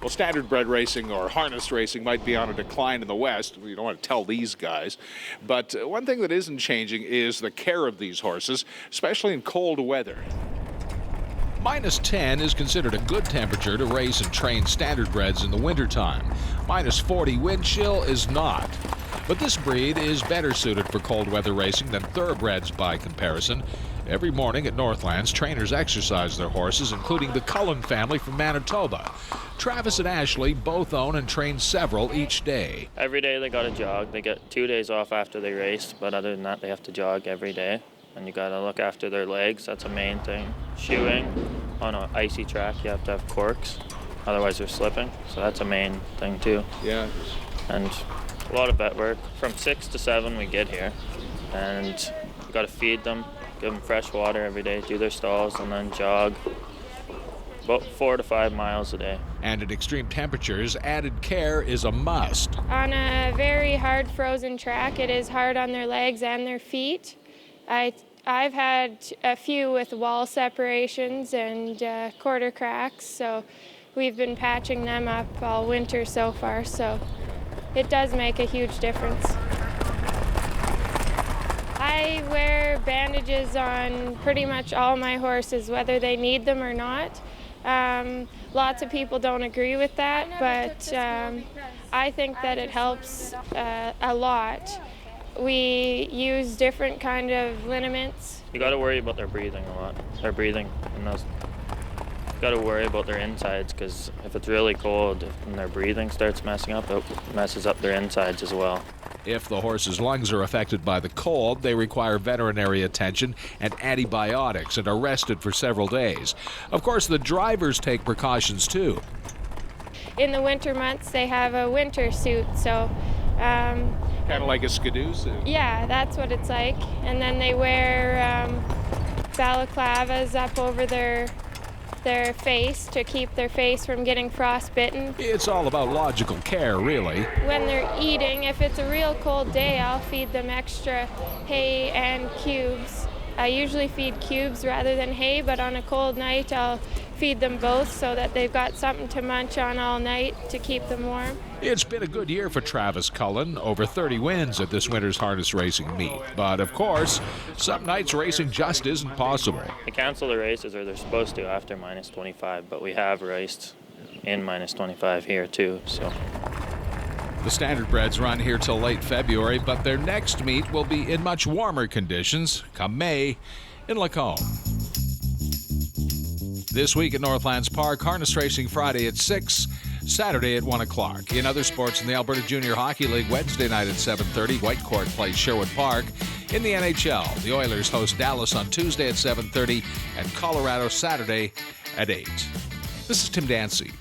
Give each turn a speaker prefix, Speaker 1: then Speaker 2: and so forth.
Speaker 1: Well, standardbred racing or harness racing might be on a decline in the West. We don't want to tell these guys. But one thing that isn't changing is the care of these horses, especially in cold weather.
Speaker 2: Minus 10 is considered a good temperature to race and train standardbreds in the wintertime. Minus 40 wind chill is not. But this breed is better suited for cold weather racing than thoroughbreds by comparison. Every morning at Northlands, trainers exercise their horses, including the Cullen family from Manitoba. Travis and Ashley both own and train several each day.
Speaker 3: Every day they got to jog. They get 2 days off after they race, but other than that, they have to jog every day. And you got to look after their legs. That's a main thing. Shoeing on an icy track, you have to have corks, otherwise they're slipping. So that's a main thing too.
Speaker 1: Yeah.
Speaker 3: And a lot of vet work. From 6 to 7 we get here, and you got to feed them, give them fresh water every day, do their stalls, and then jog about 4 to 5 miles a day.
Speaker 2: And at extreme temperatures, added care is a must.
Speaker 4: On a very hard frozen track, it is hard on their legs and their feet. I've had a few with wall separations and quarter cracks, so we've been patching them up all winter so far, so it does make a huge difference. I wear bandages on pretty much all my horses, whether they need them or not. Lots of people don't agree with that, but I think that it helps a lot. We use different kind of liniments.
Speaker 3: You got to worry about their breathing a lot. Their breathing, and those. You got to worry about their insides, because if it's really cold and their breathing starts messing up, it messes up their insides as well.
Speaker 2: If the horse's lungs are affected by the cold, they require veterinary attention and antibiotics and are rested for several days. Of course, the drivers take precautions too.
Speaker 4: In the winter months, they have a winter suit, so
Speaker 1: Kind of like a skidoo suit.
Speaker 4: yeah, that's what it's like. And then they wear balaclavas up over their face to keep their face from getting frostbitten.
Speaker 2: It's all about logical care, really.
Speaker 4: When they're eating, if it's a real cold day, I'll feed them extra hay and cubes. I usually feed cubes rather than hay, but on a cold night I'll feed them both so that they've got something to munch on all night to keep them warm.
Speaker 2: It's been a good year for Travis Cullen, over 30 wins at this winter's harness racing meet. But of course, some nights racing just isn't possible.
Speaker 3: They cancel the races, or they're supposed to, after minus 25, but we have raced in minus 25 here too, so.
Speaker 2: The standardbreds run here till late February, but their next meet will be in much warmer conditions come May in Lacombe. This week at Northlands Park, harness racing Friday at 6, Saturday at 1 o'clock. In other sports, in the Alberta Junior Hockey League, Wednesday night at 7:30, Whitecourt plays Sherwood Park. In the NHL, the Oilers host Dallas on Tuesday at 7:30 and Colorado Saturday at 8. This is Tim Dancy.